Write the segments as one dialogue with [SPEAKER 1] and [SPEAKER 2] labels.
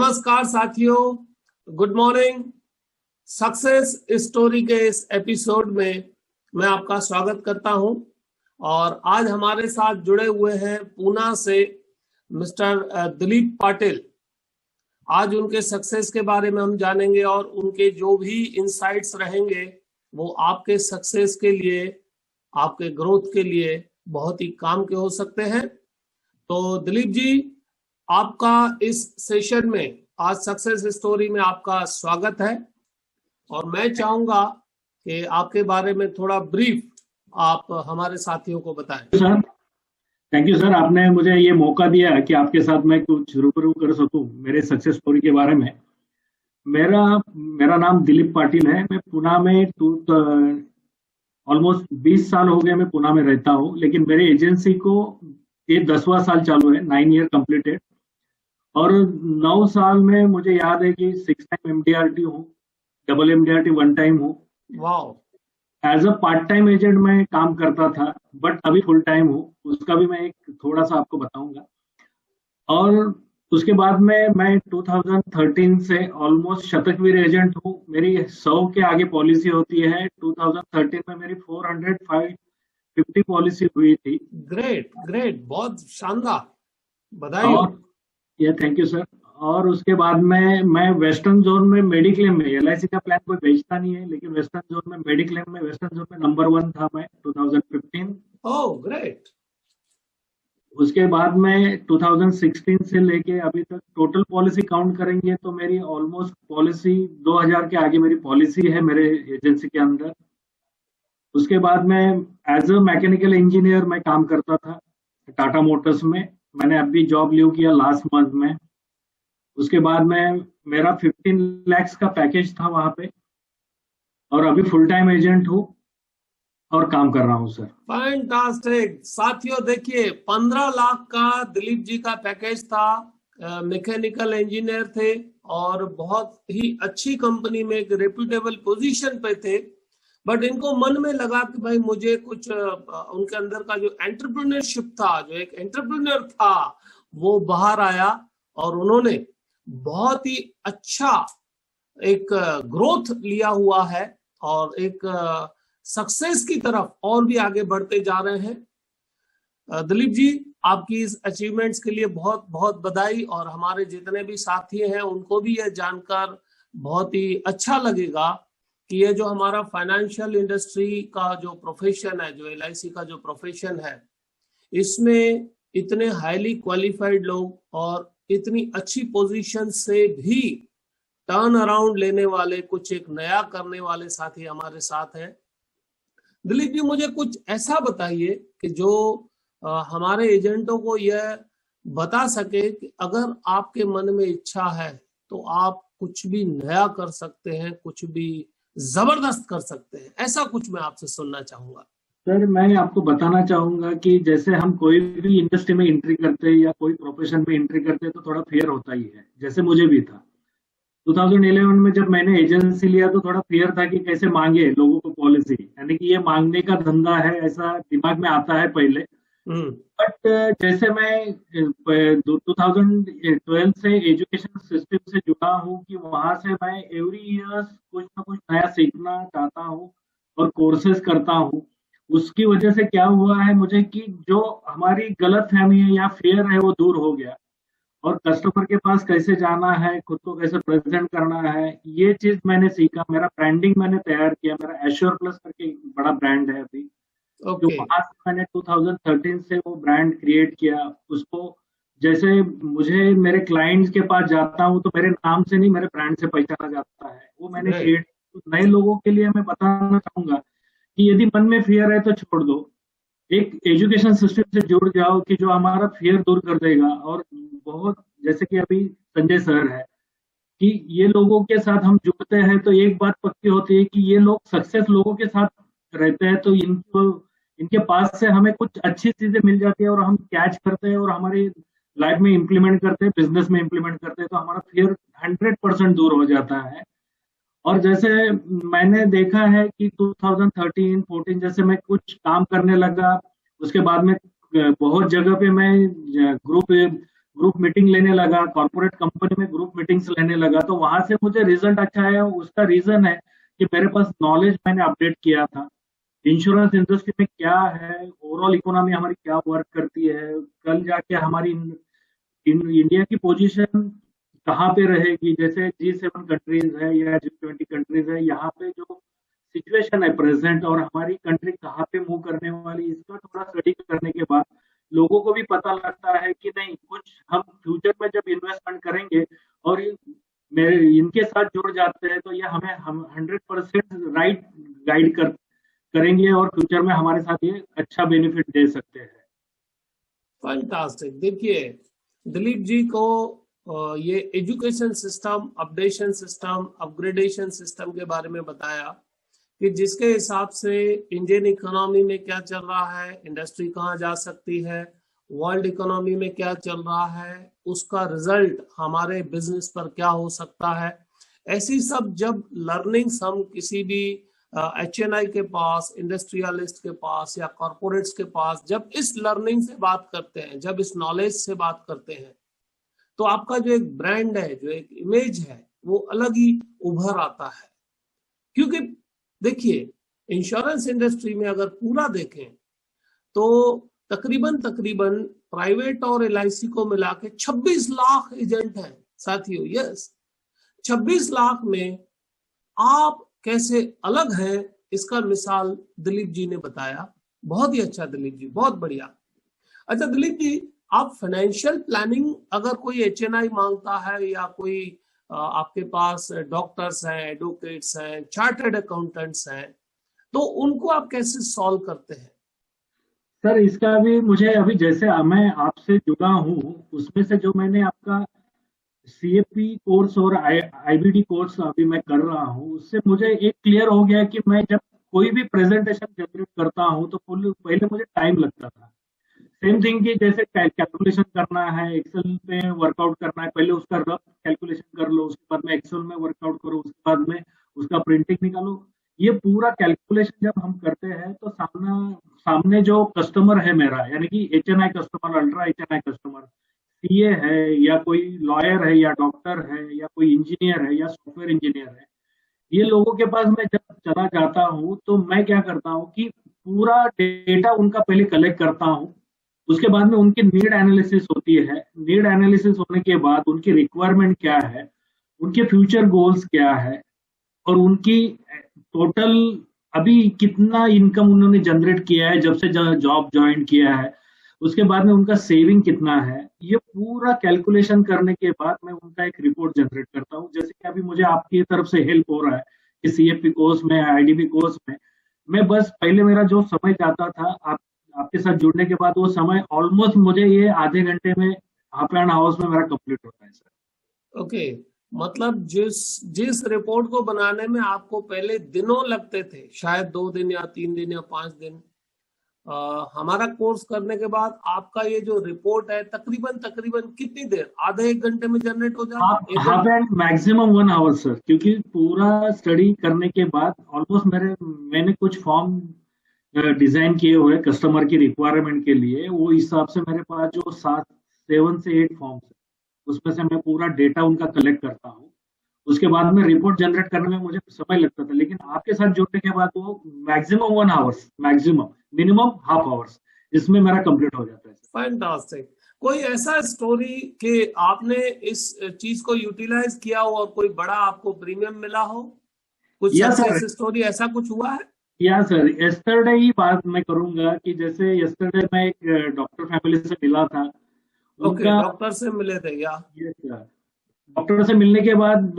[SPEAKER 1] नमस्कार साथियों, good morning. Success story के इस एपिसोड में मैं आपका स्वागत करता हूं और आज हमारे साथ जुड़े हुए हैं पूना से मिस्टर दिलीप पाटिल। आज उनके सक्सेस के बारे में हम जानेंगे और उनके जो भी इनसाइट्स रहेंगे वो आपके सक्सेस के लिए, आपके ग्रोथ के लिए बहुत ही काम के हो सकते हैं। तो दिलीप जी, आपका इस सेशन में आज सक्सेस स्टोरी में आपका स्वागत है और मैं चाहूंगा कि आपके बारे में थोड़ा ब्रीफ आप हमारे साथियों को बताएं।
[SPEAKER 2] सर, थैंक यू सर, आपने मुझे ये मौका दिया कि आपके साथ मैं कुछ रूबरू कर सकूं मेरे सक्सेस स्टोरी के बारे में। मेरा नाम दिलीप पाटिल है। मैं पुणे में ऑलमोस्ट 20 साल हो गए मैं पुणे में रहता हूँ, लेकिन मेरे एजेंसी को ये 10वां साल चालू है, 9 ईयर कंप्लीटेड। और 9 साल में मुझे याद है कि 6 टाइम MDRT हूँ, डबल MDRT 1 टाइम हूँ।
[SPEAKER 1] वाह।
[SPEAKER 2] As a part time agent मैं काम करता था, बट अभी फुल टाइम हूँ। उसका भी मैं एक थोड़ा सा आपको बताऊंगा। और उसके बाद में मैं 2013 से ऑलमोस्ट शतकवीर एजेंट हूँ। मेरी 100 के आगे पॉलिसी होती है। 2013 में मेरी 450 पॉलिसी हुई थी।
[SPEAKER 1] ग्रेट ग्रेट, बहुत शानदार, बधाई।
[SPEAKER 2] और ये थैंक यू सर। और उसके बाद में मैं वेस्टर्न जोन में मेडिक्लेम में, LIC का प्लान कोई बेचता नहीं है, लेकिन वेस्टर्न जोन में मेडिक्लेम में वेस्टर्न जोन में नंबर 1 था मैं 2015।
[SPEAKER 1] Oh great.
[SPEAKER 2] उसके बाद में 2016 से लेके अभी तक टोटल पॉलिसी काउंट करेंगे तो मेरी ऑलमोस्ट पॉलिसी 2000 के आगे मेरी पॉलिसी है मेरे एजेंसी के अंदर। उसके बाद में एज अ मैकेनिकल इंजीनियर मैं काम करता था टाटा मोटर्स में। मैंने अभी जॉब लीव किया लास्ट मंथ में। उसके बाद में मेरा 15 lakhs का पैकेज था वहां पे, और अभी फुल टाइम एजेंट हूँ और काम कर रहा हूँ सर।
[SPEAKER 1] फैंटास्टिक। साथियों देखिए, 15 लाख का दिलीप जी का पैकेज था, मैकेनिकल इंजीनियर थे और बहुत ही अच्छी कंपनी में एक रेप्यूटेबल पोजीशन पे थे। बट इनको मन में लगा कि भाई मुझे कुछ उनके अंदर का जो एंटरप्रेन्योरशिप था, जो एक एंटरप्रेन्योर था, वो बाहर आया और उन्होंने बहुत ही अच्छा एक ग्रोथ लिया हुआ है और एक सक्सेस की तरफ और भी आगे बढ़ते जा रहे हैं। दिलीप जी, आपकी इस अचीवमेंट्स के लिए बहुत बहुत बधाई। और हमारे जितने भी साथी हैं उनको भी यह जानकर बहुत ही अच्छा लगेगा कि ये जो हमारा फाइनेंशियल इंडस्ट्री का जो प्रोफेशन है, जो LIC का जो प्रोफेशन है, इसमें इतने हाईली क्वालिफाइड लोग और इतनी अच्छी पोजीशन से भी टर्न अराउंड लेने वाले, कुछ एक नया करने वाले साथी हमारे साथ हैं। दिलीप जी, मुझे कुछ ऐसा बताइए कि जो हमारे एजेंटों को यह बता सके कि अगर आपके मन में इच्छा है तो आप कुछ भी नया कर सकते हैं, कुछ भी जबरदस्त कर सकते हैं। ऐसा कुछ मैं आपसे सुनना चाहूंगा।
[SPEAKER 2] सर, मैं आपको बताना चाहूंगा कि जैसे हम कोई भी इंडस्ट्री में एंट्री करते हैं या कोई प्रोफेशन में एंट्री करते हैं तो थोड़ा फियर होता ही है, जैसे मुझे भी था। 2011 में जब मैंने एजेंसी लिया तो थोड़ा फियर था कि कैसे मांगे लोगों को पॉलिसी, यानी कि ये मांगने का धंधा है, ऐसा दिमाग में आता है पहले। बट जैसे मैं 2012 से एजुकेशन सिस्टम से जुड़ा हूँ कि वहां से मैं एवरी ईयर कुछ ना कुछ नया सीखना चाहता हूँ और कोर्सेज करता हूँ। उसकी वजह से क्या हुआ है मुझे कि जो हमारी गलत फहमी है या फियर है वो दूर हो गया, और कस्टमर के पास कैसे जाना है, खुद को कैसे प्रेजेंट करना है, ये चीज मैंने सीखा। मेरा ब्रांडिंग मैंने तैयार किया। मेरा एश्योर प्लस करके एक बड़ा ब्रांड है अभी, जो वहां से मैंने 2013 से वो ब्रांड क्रिएट किया। उसको जैसे मुझे मेरे क्लाइंट्स के पास जाता हूँ तो मेरे नाम से नहीं, मेरे ब्रांड से पहचाना जाता है, वो मैंने क्रिएट। नए लोगों के लिए मैं बताना चाहूंगा कि यदि मन में फियर है तो छोड़ दो, एक एजुकेशन सिस्टम से जुड़ जाओ कि जो हमारा फियर दूर कर देगा। और बहुत जैसे कि अभी संजय सर है कि ये लोगों के साथ हम जुड़ते हैं तो एक बात पक्की होती है कि ये लोग सक्सेस लोगों के साथ रहते हैं तो इनके पास से हमें कुछ अच्छी चीजें मिल जाती है और हम कैच करते हैं और हमारी लाइफ में इम्प्लीमेंट करते हैं, बिजनेस में इम्प्लीमेंट करते हैं, तो हमारा फियर 100% दूर हो जाता है। और जैसे मैंने देखा है कि 2013-14 जैसे मैं कुछ काम करने लगा, उसके बाद में बहुत जगह पे मैं ग्रुप मीटिंग लेने लगा, कॉर्पोरेट कंपनी में ग्रुप मीटिंग्स लेने लगा, तो वहां से मुझे रिजल्ट अच्छा है। उसका रीजन है कि मेरे पास नॉलेज मैंने अपडेट किया था, इंश्योरेंस इंडस्ट्री में क्या है, ओवरऑल इकोनॉमी हमारी क्या वर्क करती है, कल जाके हमारी इंडिया की पोजीशन कहाँ पे रहेगी। जैसे G7 कंट्रीज है या G20 कंट्रीज है, यहाँ पे जो सिचुएशन है प्रेजेंट और हमारी कंट्री कहाँ पे मूव करने वाली, इसका थोड़ा स्टडी करने के बाद लोगों को भी पता लगता है कि नहीं, कुछ हम फ्यूचर में जब इन्वेस्टमेंट करेंगे और मेरे इनके साथ जुड़ जाते हैं तो ये हम 100% राइट गाइड करेंगे और फ्यूचर में हमारे साथ ये अच्छा बेनिफिट दे सकते हैं।
[SPEAKER 1] फैंटास्टिक। देखिए दिलीप जी को ये education system, updation system, upgradation system के बारे में बताया कि जिसके हिसाब से इंडियन इकोनॉमी में क्या चल रहा है, इंडस्ट्री कहाँ जा सकती है, वर्ल्ड इकोनॉमी में क्या चल रहा है, उसका रिजल्ट हमारे बिजनेस पर क्या हो सकता है। ऐसी सब जब लर्निंग्स हम किसी भी HNI के पास, इंडस्ट्रियलिस्ट के पास या कॉर्पोरेट्स के पास जब इस लर्निंग से बात करते हैं, जब इस नॉलेज से बात करते हैं, तो आपका जो एक ब्रांड है, जो एक इमेज है, वो अलग ही उभर आता है। क्योंकि देखिए इंश्योरेंस इंडस्ट्री में अगर पूरा देखें तो तकरीबन प्राइवेट और LIC को मिला के 26 लाख एजेंट हैं साथियों। यस, 26 लाख में आप कैसे अलग हैं, इसका मिसाल दिलीप जी ने बताया। बहुत ही अच्छा दिलीप जी, बहुत बढ़िया। अच्छा दिलीप जी, आप फाइनेंशियल प्लानिंग अगर कोई HNI मांगता है या कोई आपके पास डॉक्टर्स हैं, एडवोकेट्स हैं, चार्टर्ड अकाउंटेंट्स हैं, तो उनको आप कैसे सॉल्व करते हैं?
[SPEAKER 2] सर इसका भी मुझे अभी, जैसे मैं आपसे जुड़ा हूँ उसमें से जो मैंने आपका CFP कोर्स और IBD कोर्स अभी मैं कर रहा हूँ, उससे मुझे एक क्लियर हो गया कि मैं जब कोई भी प्रेजेंटेशन जनरेट करता हूँ तो पहले मुझे टाइम लगता था। सेम थिंग कि जैसे कैलकुलेशन करना है, एक्सेल पे वर्कआउट करना है, पहले उसका रफ कैलकुलेशन कर लो, उसके बाद में एक्सेल में वर्कआउट करो, उसके बाद में उसका प्रिंटिंग निकालो। ये पूरा कैलकुलेशन जब हम करते हैं तो सामने जो कस्टमर है मेरा, यानी कि HNI customer, ultra HNI customer, CA है या कोई लॉयर है या डॉक्टर है या कोई इंजीनियर है या सॉफ्टवेयर इंजीनियर है, ये लोगों के पास मैं जब चला जाता हूँ तो मैं क्या करता हूँ कि पूरा डेटा उनका पहले कलेक्ट करता हूँ। उसके बाद में उनकी नीड एनालिसिस होती है। नीड एनालिसिस होने के बाद उनकी रिक्वायरमेंट क्या है, उनके फ्यूचर गोल्स क्या है, और उनकी टोटल अभी कितना इनकम उन्होंने जनरेट किया है जब से जॉब ज्वाइन किया है, उसके बाद में उनका सेविंग कितना है, ये पूरा कैलकुलेशन करने के बाद मैं उनका एक रिपोर्ट जनरेट करता हूँ। जैसे कि अभी मुझे आपकी तरफ से हेल्प हो रहा है कि CFP कोर्स में, IDB कोर्स में, मैं बस पहले मेरा जो समय जाता था आपके साथ जुड़ने के बाद वो समय ऑलमोस्ट मुझे ये आधे घंटे में, हाफ एन आवर्स में मेरा कंप्लीट होता है सर।
[SPEAKER 1] ओके, मतलब जिस रिपोर्ट को बनाने में आपको पहले दिनों लगते थे, शायद 2 दिन या 3 दिन या 5 दिन, हमारा कोर्स करने के बाद आपका ये जो रिपोर्ट है तकरीबन कितनी देर, आधे 1 घंटे में जनरेट हो जाता है?
[SPEAKER 2] Half and maximum 1 hour sir, क्योंकि पूरा स्टडी करने के बाद ऑलमोस्ट मैंने कुछ फॉर्म डिजाइन किए हुए कस्टमर की रिक्वायरमेंट के लिए, वो हिसाब से मेरे पास जो 7 से 8 फॉर्म्स है, उसमें से मैं पूरा डेटा उनका कलेक्ट करता हूँ। उसके बाद में रिपोर्ट जनरेट करने में मुझे समय लगता था, लेकिन आपके साथ जुड़ने के बाद वो maximum 1 hours, maximum, minimum half hours, इसमें मेरा कंप्लीट हो जाता है।
[SPEAKER 1] फैंटास्टिक। कोई ऐसा स्टोरी कि आपने इस चीज को यूटिलाइज किया हो और कोई बड़ा आपको प्रीमियम मिला हो? कुछ सक्सेस स्टोरी ऐसा कुछ हुआ है?
[SPEAKER 2] या सर, यस्टरडे ही बात मैं करूंगा कि जैसे यस्टरडे मैं एक डॉक्टर फैमिली से मिला था।
[SPEAKER 1] ओके, डॉक्टर से मिले थे या?
[SPEAKER 2] डॉक्टर से मिलने के बाद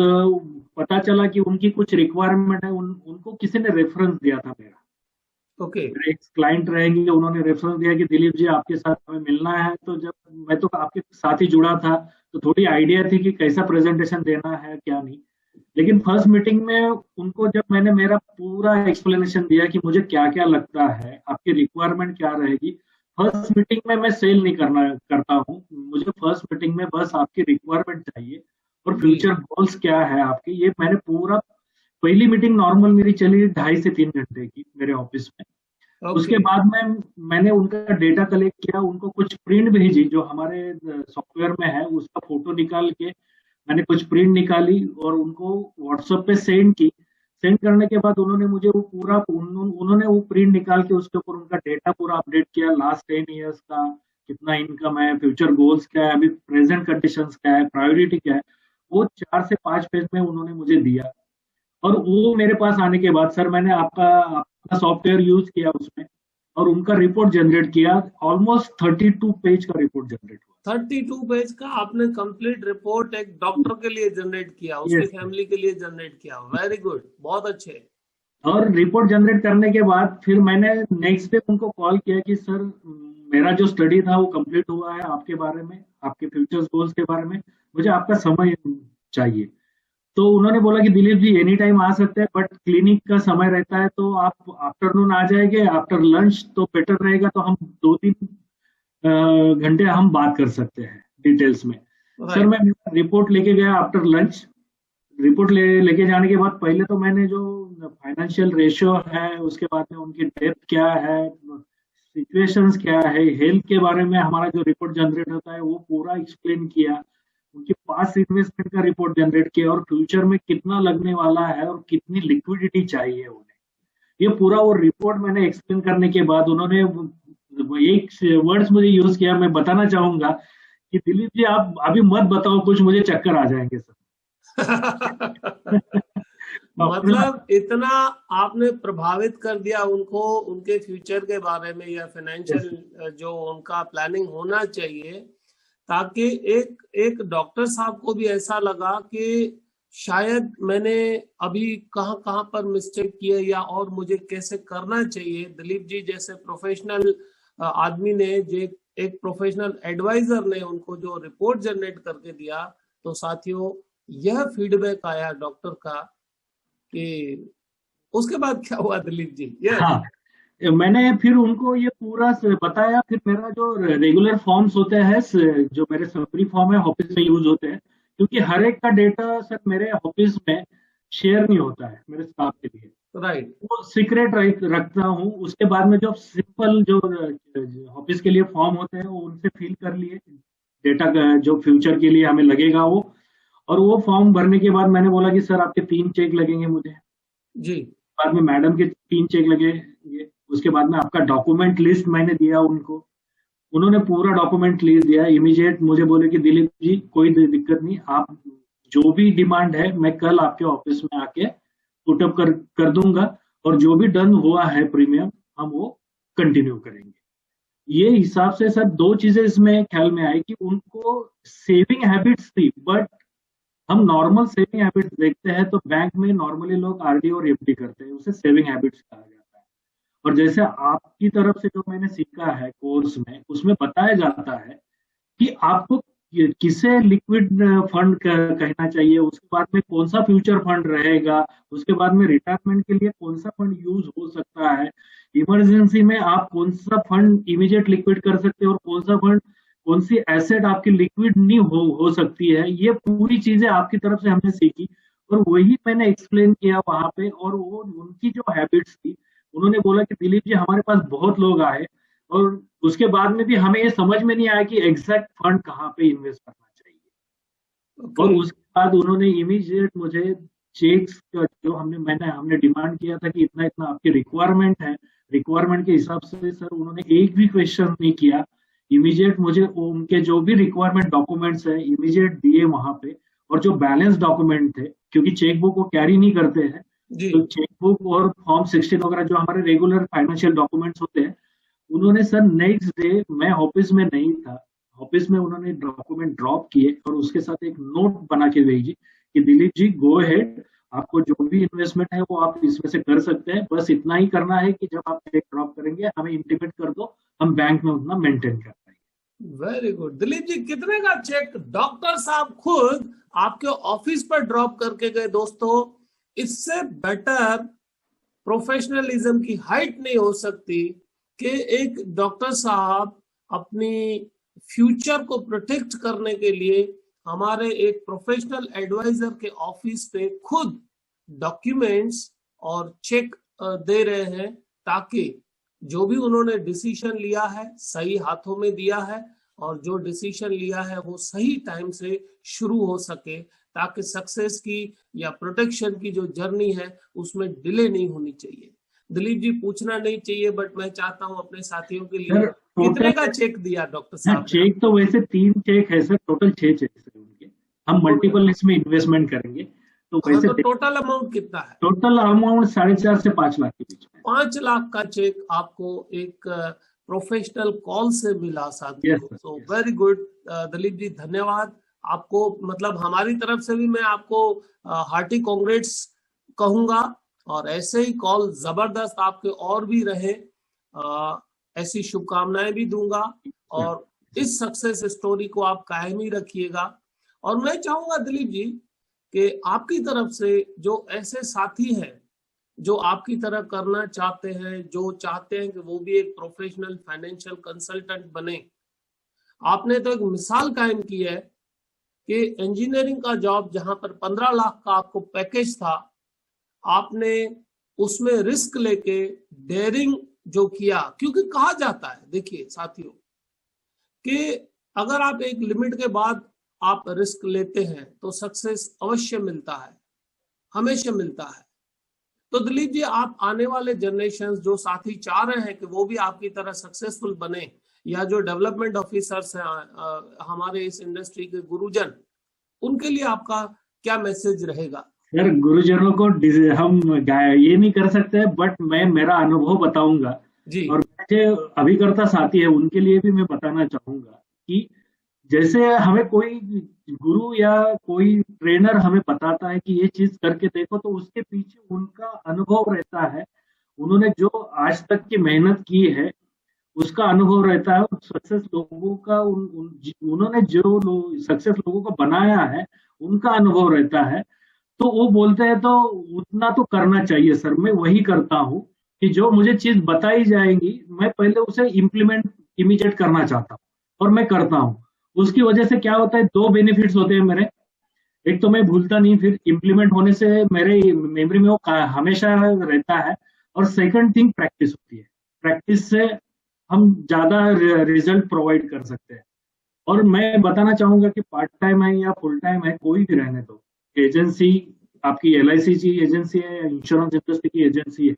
[SPEAKER 2] पता चला कि उनकी कुछ रिक्वायरमेंट है, उनको किसी ने रेफरेंस दिया था मेरा।
[SPEAKER 1] ओके,
[SPEAKER 2] एक क्लाइंट रहेंगे, उन्होंने रेफरेंस दिया कि दिलीप जी आपके साथ हमें मिलना है। तो जब मैं तो आपके साथ ही जुड़ा था तो थोड़ी आइडिया थी कि कैसा प्रेजेंटेशन देना है क्या नहीं। लेकिन फर्स्ट मीटिंग में उनको जब मैंने मेरा पूरा एक्सप्लेनेशन दिया कि मुझे क्या क्या लगता है, आपकी रिक्वायरमेंट क्या रहेगी, फर्स्ट मीटिंग में मैं सेल नहीं करता हूँ। मुझे फर्स्ट मीटिंग में बस आपकी रिक्वायरमेंट चाहिए और फ्यूचर गोल्स क्या है आपके, ये मैंने पूरा। पहली मीटिंग नॉर्मल मेरी चली 2.5 से 3 घंटे की मेरे ऑफिस में। उसके बाद में मैंने उनका डेटा कलेक्ट किया, उनको कुछ प्रिंट भेजी जो हमारे सॉफ्टवेयर में है, उसका फोटो निकाल के मैंने कुछ प्रिंट निकाली और उनको व्हाट्सएप पे सेंड की। सेंड करने के बाद उन्होंने मुझे वो पूरा उन्होंने वो प्रिंट निकाल के उसके ऊपर उनका डेटा पूरा अपडेट किया, लास्ट 10 ईयर्स का कितना इनकम है, फ्यूचर गोल्स क्या है, अभी प्रेजेंट कंडीशंस क्या है, प्रायोरिटी क्या है, वो 4 से 5 पेज में उन्होंने मुझे दिया। और वो मेरे पास आने के बाद सर मैंने आपका सॉफ्टवेयर यूज किया उसमें और उनका रिपोर्ट जनरेट किया। ऑलमोस्ट 32 पेज का रिपोर्ट जनरेट हुआ।
[SPEAKER 1] 32 पेज का आपने कंप्लीट रिपोर्ट एक डॉक्टर के लिए जनरेट किया, उसकी फैमिली के लिए जनरेट किया। वेरी गुड, बहुत अच्छे।
[SPEAKER 2] और रिपोर्ट जनरेट करने के बाद फिर मैंने नेक्स्ट डे उनको कॉल किया कि सर मेरा जो स्टडी था वो कंप्लीट हुआ है, आपके बारे में, आपके फ्यूचर्स गोल्स के बारे में मुझे आपका समय चाहिए। तो उन्होंने बोला कि दिलीप जी एनी टाइम आ सकते हैं, बट क्लिनिक का समय रहता है, तो आप आफ्टरनून आ जाएंगे, आफ्टर लंच तो बेटर रहेगा, तो हम 2-3 घंटे हम बात कर सकते हैं डिटेल्स में। सर मैं रिपोर्ट लेके गया आफ्टर लंच। रिपोर्ट लेके जाने के बाद पहले तो मैंने जो फाइनेंशियल रेशियो है, उसके बाद में उनकी डेप्थ क्या है, सिचुएशंस क्या है, हेल्थ के बारे में हमारा जो रिपोर्ट जनरेट होता है वो पूरा एक्सप्लेन किया। उनके पास इन्वेस्टमेंट का रिपोर्ट जनरेट किया और फ्यूचर में कितना लगने वाला है और कितनी लिक्विडिटी चाहिए उन्हें, ये पूरा वो रिपोर्ट मैंने एक्सप्लेन करने के बाद उन्होंने एक वर्ड्स मुझे यूज किया, मैं बताना चाहूंगा कि दिलीप जी आप अभी मत बताओ कुछ, मुझे चक्कर आ जाएंगे सर।
[SPEAKER 1] मतलब इतना आपने प्रभावित कर दिया उनको, उनके फ्यूचर के बारे में या फाइनेंशियल जो उनका प्लानिंग होना चाहिए, ताकि एक डॉक्टर साहब को भी ऐसा लगा कि शायद मैंने अभी कहां पर मिस्टेक की है या और मुझे कैसे करना चाहिए। दिलीप जी जैसे प्रोफेशनल आदमी ने, एक प्रोफेशनल एडवाइजर ने उनको जो रिपोर्ट जनरेट करके दिया, तो साथियों यह फीडबैक आया डॉक्टर का कि उसके बाद क्या हुआ दिलीप जी?
[SPEAKER 2] हाँ, मैंने फिर उनको ये पूरा बताया। फिर मेरा जो रेगुलर फॉर्म्स होते हैं, जो मेरे सफरी फॉर्म है ऑफिस में यूज होते हैं, क्योंकि हर एक का डेटा सर मेरे ऑफिस में शेयर नहीं होता है मेरे स्टाफ के लिए,
[SPEAKER 1] राइट,
[SPEAKER 2] वो सीक्रेट रखता हूँ। उसके बाद में जो सिंपल जो ऑफिस के लिए फॉर्म होते हैं वो उनसे फिल कर लिए, डेटा का जो फ्यूचर के लिए हमें लगेगा वो। और वो फॉर्म भरने के बाद मैंने बोला कि सर आपके 3 चेक लगेंगे मुझे
[SPEAKER 1] जी।
[SPEAKER 2] बाद में मैडम के 3 चेक लगेंगे। उसके बाद में आपका डॉक्यूमेंट लिस्ट मैंने दिया उनको, उन्होंने पूरा डॉक्यूमेंट लिस्ट दिया। इमीडिएट मुझे बोले कि दिलीप जी कोई दिक्कत नहीं, आप जो भी डिमांड है मैं कल आपके ऑफिस में आके पुटअप कर दूंगा, और जो भी डन हुआ है प्रीमियम हम वो कंटिन्यू करेंगे। ये हिसाब से सर 2 चीजें इसमें ख्याल में आई कि उनको सेविंग हैबिट्स थी, बट हम नॉर्मल सेविंग हैबिट्स देखते हैं तो बैंक में नॉर्मली लोग आरडी और एफडी करते हैं, उसे सेविंग हैबिट्स कहा जाता है। और जैसे आपकी तरफ से जो मैंने सीखा है कोर्स में, उसमें बताया जाता है कि आपको किसे लिक्विड फंड कहना चाहिए, उसके बाद में कौन सा फ्यूचर फंड रहेगा, उसके बाद में रिटायरमेंट के लिए कौन सा फंड यूज हो सकता है, इमरजेंसी में आप कौन सा फंड इमीडिएट लिक्विड कर सकते हैं और कौन सा फंड, कौन सी एसेट आपकी लिक्विड नहीं हो सकती है। ये पूरी चीजें आपकी तरफ से हमने सीखी और वही मैंने एक्सप्लेन किया वहां पे। और वो उनकी जो हैबिट्स थी, उन्होंने बोला कि दिलीप जी हमारे पास बहुत लोग आए और उसके बाद में भी हमें ये समझ में नहीं आया कि एग्जैक्ट फंड कहाँ पे इन्वेस्ट करना चाहिए। और उसके बाद उन्होंने इमीडिएट मुझे चेक्स का जो हमने डिमांड किया था कि इतना इतना आपकी रिक्वायरमेंट है, रिक्वायरमेंट के हिसाब से सर उन्होंने एक भी क्वेश्चन नहीं किया। इमीडिएट मुझे उनके जो भी रिक्वायरमेंट डॉक्यूमेंट्स है इमीडिएट दिए वहां पे। और जो बैलेंस डॉक्यूमेंट थे, क्योंकि चेकबुक वो कैरी नहीं करते हैं, तो चेकबुक और फॉर्म 16 वगैरह जो हमारे रेगुलर फाइनेंशियल डॉक्यूमेंट्स होते हैं, उन्होंने सर नेक्स्ट डे, मैं ऑफिस में नहीं था, ऑफिस में उन्होंने डॉक्यूमेंट ड्रॉप किए और उसके साथ एक नोट बना के भेजी कि दिलीप जी गो अहेड, आपको जो भी इन्वेस्टमेंट है वो आप इसमें से कर सकते हैं, बस इतना ही करना है कि जब आप चेक ड्रॉप करेंगे हमें इंटीमेट कर दो, हम बैंक में उतना मेंटेन कर पाएंगे।
[SPEAKER 1] Very good. दिलीप जी कितने का चेक डॉक्टर साहब खुद आपके ऑफिस पर ड्रॉप करके गए? दोस्तों, इससे बेटर प्रोफेशनलिज्म की हाइट नहीं हो सकती कि एक डॉक्टर साहब अपनी फ्यूचर को प्रोटेक्ट करने के लिए हमारे एक प्रोफेशनल एडवाइजर के ऑफिस पे खुद डॉक्यूमेंट्स और चेक दे रहे हैं, ताकि जो भी उन्होंने डिसीजन लिया है सही हाथों में दिया है, और जो डिसीजन लिया है वो सही टाइम से शुरू हो सके, ताकि सक्सेस की या प्रोटेक्शन की जो जर्नी है उसमें डिले नहीं होनी चाहिए। दिलीप जी, पूछना नहीं चाहिए बट मैं चाहता हूं अपने साथियों के लिए, कितने का चेक दिया डॉक्टर साहब?
[SPEAKER 2] चेक तो वैसे 3 चेक है सर, टोटल 6 चेक है उनके। हम मल्टीपल इसमें इन्वेस्टमेंट करेंगे तो
[SPEAKER 1] हाँ,
[SPEAKER 2] वैसे
[SPEAKER 1] तो टोटल अमाउंट कितना है?
[SPEAKER 2] टोटल अमाउंट 4.5 से 5 लाख के बीच में।
[SPEAKER 1] 5 लाख का चेक आपको एक प्रोफेशनल कॉल से मिला साथियों। So very good Dilip ji, धन्यवाद आपको। मतलब हमारी तरफ से भी मैं आपको हार्टी कांग्रेट्स कहूंगा, और ऐसे ही कॉल जबरदस्त आपके और भी रहे, ऐसी शुभकामनाएं भी दूंगा, और इस सक्सेस स्टोरी को आप कायम ही रखिएगा। और मैं चाहूंगा दिलीप जी कि आपकी तरफ से जो ऐसे साथी हैं जो आपकी तरह करना चाहते हैं, जो चाहते हैं कि वो भी एक प्रोफेशनल फाइनेंशियल कंसल्टेंट बने, आपने तो एक मिसाल कायम की है कि इंजीनियरिंग का जॉब जहां पर 15 लाख का आपको पैकेज था, आपने उसमें रिस्क लेके डेयरिंग जो किया, क्योंकि कहा जाता है, देखिए साथियों, कि अगर आप एक लिमिट के बाद आप रिस्क लेते हैं तो सक्सेस अवश्य मिलता है, हमेशा मिलता है। तो दिलीप जी, आप आने वाले जनरेशन जो साथी चाह रहे हैं कि वो भी आपकी तरह सक्सेसफुल बने, या जो डेवलपमेंट ऑफिसर्स हैं हमारे इस इंडस्ट्री के गुरुजन, उनके लिए आपका क्या मैसेज रहेगा?
[SPEAKER 2] सर, गुरुजनों को हम ये नहीं कर सकते, बट मैं मेरा अनुभव बताऊंगा
[SPEAKER 1] जी।
[SPEAKER 2] और मुझे अभिकर्ता साथी है उनके लिए भी मैं बताना चाहूंगा कि जैसे हमें कोई गुरु या कोई ट्रेनर हमें बताता है कि ये चीज करके देखो, तो उसके पीछे उनका अनुभव रहता है। उन्होंने जो आज तक की मेहनत की है उसका अनुभव रहता है। सक्सेस लोगों का उन्होंने जो सक्सेस लोगों को बनाया है उनका अनुभव रहता है। तो वो बोलते हैं तो उतना तो करना चाहिए सर। मैं वही करता हूँ कि जो मुझे चीज बताई जाएगी मैं पहले उसे इम्प्लीमेंट इमीडिएट करना चाहता हूँ और मैं करता हूँ। उसकी वजह से क्या होता है, 2 बेनिफिट्स होते हैं मेरे। एक तो मैं भूलता नहीं, फिर इम्प्लीमेंट होने से मेरे मेमोरी में वो हमेशा रहता है। और सेकंड थिंग, प्रैक्टिस होती है। प्रैक्टिस से हम ज्यादा रिजल्ट प्रोवाइड कर सकते हैं। और मैं बताना चाहूंगा कि पार्ट टाइम है या फुल टाइम है, कोई भी रहने दो, एजेंसी आपकी LIC की एजेंसी है या इंश्योरेंस इंडस्ट्री की एजेंसी है,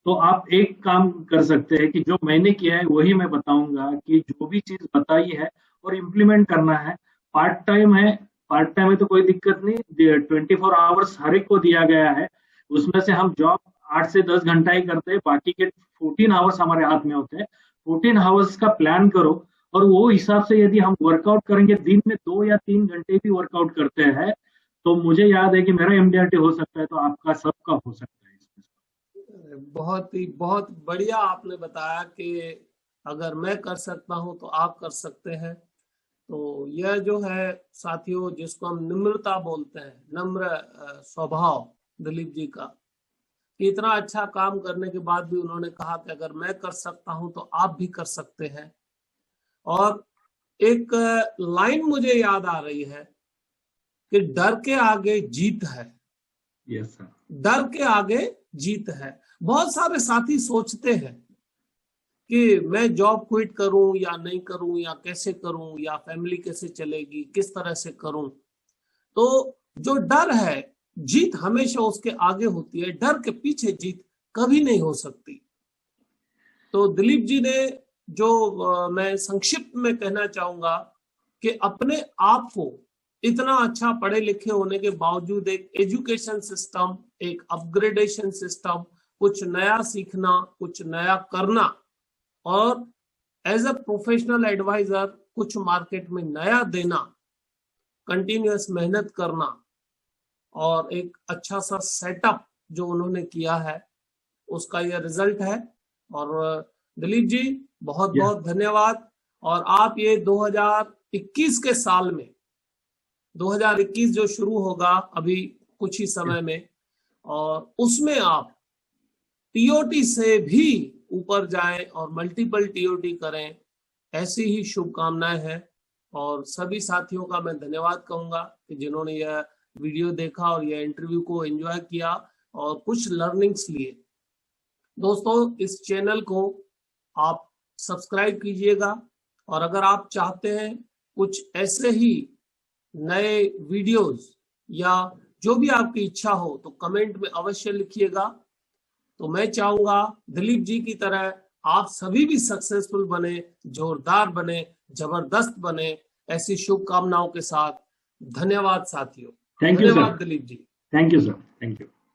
[SPEAKER 2] तो आप एक काम कर सकते हैं कि जो मैंने किया है वही मैं बताऊंगा कि जो भी चीज बताई है और इम्प्लीमेंट करना है। पार्ट टाइम है, पार्ट टाइम है तो कोई दिक्कत नहीं, 24 आवर्स हर एक को दिया गया है। उसमें से हम जॉब 8 से 10 घंटा ही करते हैं, बाकी के 14 आवर्स हमारे हाथ में होते हैं। 14 आवर्स का प्लान करो और वो हिसाब से यदि हम वर्कआउट करेंगे, दिन में 2 या 3 घंटे भी वर्कआउट करते हैं, तो मुझे याद है कि मेरा MDRT हो सकता है, तो आपका सबका हो सकता है।
[SPEAKER 1] बहुत बढ़िया आपने बताया कि अगर मैं कर सकता हूं तो आप कर सकते हैं। तो यह जो है साथियों, जिसको हम निम्रता बोलते हैं, नम्र स्वभाव दिलीप जी का, कि इतना अच्छा काम करने के बाद भी उन्होंने कहा कि अगर मैं कर सकता हूं तो आप भी कर सकते हैं। और एक लाइन मुझे याद आ रही है कि डर के आगे जीत है।
[SPEAKER 2] Yes sir.
[SPEAKER 1] डर के आगे जीत है। बहुत सारे साथी सोचते हैं कि मैं जॉब क्विट करूं या नहीं करूं, या कैसे करूं, या फैमिली कैसे चलेगी, किस तरह से करूं। तो जो डर है, जीत हमेशा उसके आगे होती है, डर के पीछे जीत कभी नहीं हो सकती। तो दिलीप जी ने जो मैं संक्षिप्त में कहना चाहूंगा कि अपने आप को इतना अच्छा पढ़े लिखे होने के बावजूद एक एजुकेशन सिस्टम, एक अपग्रेडेशन सिस्टम, कुछ नया सीखना, कुछ नया करना, और एज अ प्रोफेशनल एडवाइजर कुछ मार्केट में नया देना, कंटिन्यूअस मेहनत करना, और एक अच्छा सा सेटअप जो उन्होंने किया है, उसका यह रिजल्ट है। और दिलीप जी, बहुत बहुत धन्यवाद। और आप ये 2021 के साल में, 2021 जो शुरू होगा अभी कुछ ही समय में, और उसमें आप TOT से भी ऊपर जाएं और मल्टीपल TOT करें, ऐसी ही शुभकामनाएं हैं। और सभी साथियों का मैं धन्यवाद कहूंगा कि जिन्होंने यह वीडियो देखा और यह इंटरव्यू को एंजॉय किया और कुछ लर्निंग्स लिए। दोस्तों, इस चैनल को आप सब्सक्राइब कीजिएगा और अगर आप चाहते हैं कुछ ऐसे ही नए वीडियोस या जो भी आपकी इच्छा हो तो कमेंट में अवश्य लिखिएगा। तो मैं चाहूंगा दिलीप जी की तरह आप सभी भी सक्सेसफुल बने, जोरदार बने, जबरदस्त बने, ऐसी शुभकामनाओं के साथ। धन्यवाद साथियों।
[SPEAKER 2] थैंक यू
[SPEAKER 1] धन्यवाद
[SPEAKER 2] sir.
[SPEAKER 1] Dilip ji.
[SPEAKER 2] Thank you sir. Thank you.